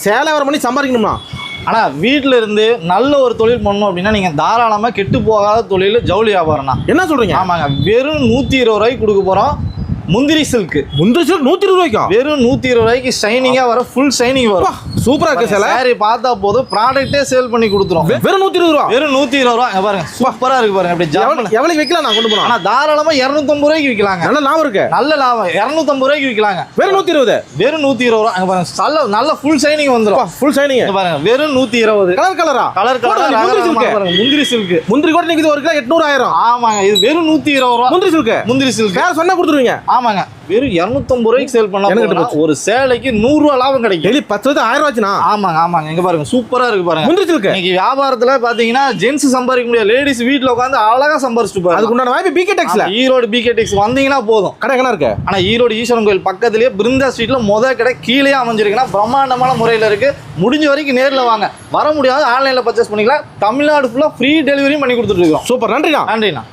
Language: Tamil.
சேலை வர பண்ணி சம்பாதிக்கணும்னா. ஆனால் வீட்டில் இருந்து நல்ல ஒரு தொழில் பண்ணணும் அப்படின்னா நீங்கள் தாராளமாக கெட்டு போகாத தொழில் ஜவுளி வியாபாரம்ண்ணா. என்ன சொல்கிறீங்க? ஆமாங்க, வெறும் 120 ரூபாய்க்கு கொடுக்க போகிறோம். முந்திரி சில்க்கு 120 ரூபாய்க்கா? வெறும் 120 ரூபாய்க்கு ஷைனிங்காக வர ஃபுல் ஷைனிங் வரும். சூப்பராக இருக்கு சேலை. சாரி பார்த்தா போதும், ப்ராடக்ட்டே சேல் பண்ணி கொடுத்துரும். வெறும் 120 ரூபா. வெறும் 120 ரூபா. பாருங்க சூப்பராக இருக்கு பாருங்க. அப்படி எவ்வளவு விற்கலாம் நான் கொண்டு போனா? ஆனால் தாராளமாக 250 ரூபாய்க்கு விற்கலாங்க. நல்ல லாபம் இருக்கு. நல்ல லாபம். 250 ரூபாய்க்கு விற்கலாங்க. வெறும் 120. வெறும் 120 ரூபா. பாருங்க நல்ல ஃபுல் ஷைனிங் வந்துடும். ஃபுல் ஷைனிங் பாருங்க. வெறும் 120. கலர் முந்திரி சில்க்கு. முந்திரி கூட நிக்குது. 1 கிலோ 800 ஆமாங்க. இது வெறும் 120 ரூபா. முந்திரி சில்க் வேற சொன்னா கொடுத்துருவீங்க. ஆமாங்க. வெறும் 250 ரூபாய்க்கு சேல் பண்ணா ஒரு சேலைக்கு 100 ரூபா லாபம் கிடைக்கும். டெய்லி 10 1000 ஆச்சுனா. ஆமாங்க. இங்க பாருங்க சூப்பரா இருக்கு பாருங்க. முந்திரி சில்க் இன்னைக்கு வியாபாரத்துல பாத்தீங்கன்னா ஜென்ஸ் சம்பாதிக்க முடியாது, லேடிஸ் வீட்ல உட்கார்ந்து அழகா சம்பாரிச்சுட்டு போறாங்க. அதுக்கு உண்டான வாய்ப்பு பிகே டெக்ஸ்ல. ஈரோடு பிகே டெக்ஸ் வந்தீங்கன்னா போதும். கடை எங்க இருக்கு? ஆனா ஈரோடு ஈஸ்வரன் கோயில் பக்கத்துலயே பிருந்தா ஸ்ட்ரீட்ல கடை கீழே அமைஞ்சிருக்குன்னா பிரம்மாண்டமான முறையில இருக்கு. முடிஞ்ச வரைக்கும் நேர்ல வாங்க. வர முடியாது ஆன்லைன்ல பர்ச்சேஸ் பண்ணிக்கலாம். தமிழ்நாடு ஃபுல்லா ஃப்ரீ டெலிவரியும் பண்ணி கொடுத்துட்டு இருக்கோம். சூப்பர். நன்றிண்ணா.